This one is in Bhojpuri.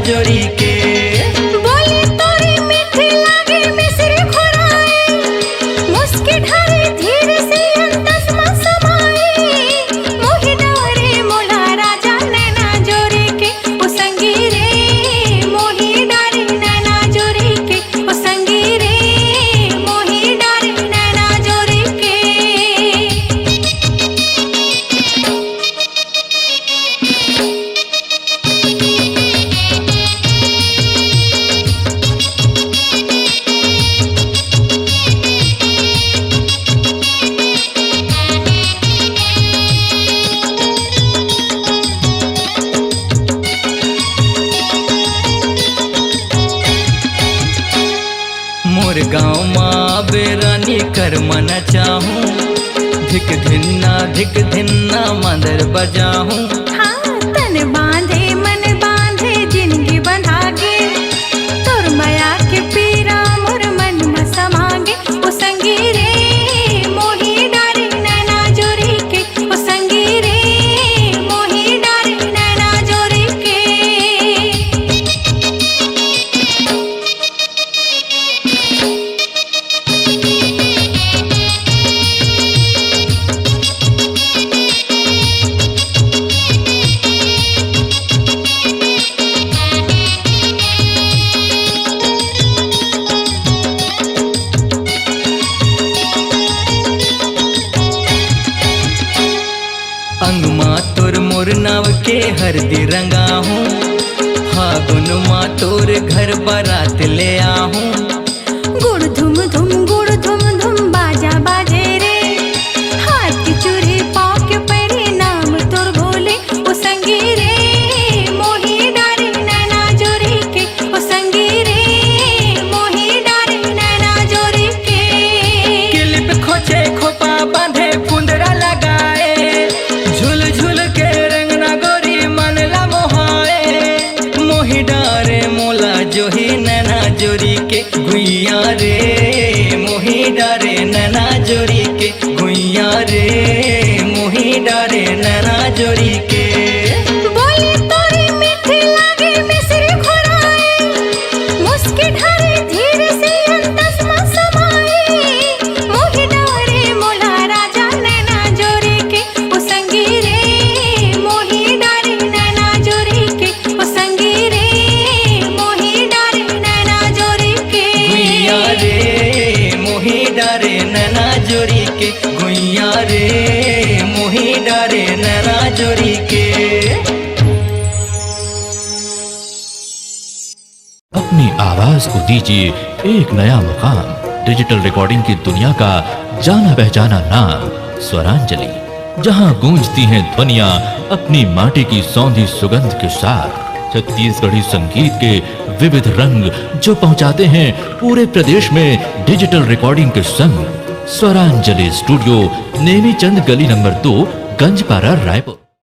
जोरी के। बोली तोरी मीठी लागे मिश्री खोराए, मुस्की ढारे धीर से अंतस में समाए। मोहि डारे मोला राजा नैना जोरी के, ओ संगी रे मोहि डारे नैना जोरी के, ओ संगी रे मोहि डारे नैना जोरी के। मोर गाँव माँ बेरानी कर मन चाहूँ, धिक धिन्ना मंदर बजाहूँ। हाँ तन बांधे मन बांधे जिंदगी बंधागे, तोर माया के पीरा मोर मन में समागे। ओ संगी रे मोहि डारे नैना जोरी के, ओ संगी रे मोहि डारे नैना जोरी के। अंग माँ तोर मोर नाव के हरदी रंगाहूँ, फागुन माँ तोर घर बारात ले आहूँ। गुड़ धुम धुम बाजा बाजे रे, हाथ की चूड़ी पाँव के पैरे नाम तोर भोले। ओ संगी रे मोहि डारे नैना जोरी के, ओ संगी रे मोहि डारे नैना जोरी के। किलिप खोचे खोपा बांधे फुंदरा लगाए, झुल झुल के रंग ना गोरी मन ला मोहाए। मोहि डारे मोला जोही नैना जोरी के, गुइया रे मोहि डारे नैना जोरी के, गुइया रे मोहि डारे नैना जोरी के। बोली तोरी मीठी लागे मिश्री खोराए, मुस्की ढारे धीर से अंतस में समाए। मोहि डारे मोला राजा नैना जोरी के, ओ संगी रे मोहि डारे नैना जोरी के, ओ संगी रे मोहि डारे नैना जोरी के। गुइया रे मोहि डारे नैना जोरी के, गुइया रे मोहि डारे नैना जोरी के। अपनी आवाज को दीजिए एक नया मुकाम। डिजिटल रिकॉर्डिंग की दुनिया का जाना पहचाना नाम स्वरांजलि, जहां गूंजती हैं ध्वनियां अपनी माटी की सौंधी सुगंध के साथ। छत्तीसगढ़ी संगीत के विविध रंग जो पहुंचाते हैं पूरे प्रदेश में डिजिटल रिकॉर्डिंग के संग। स्वरांजलि स्टूडियो, नेमी चंद गली नंबर 2, गंजपारा, रायपुर।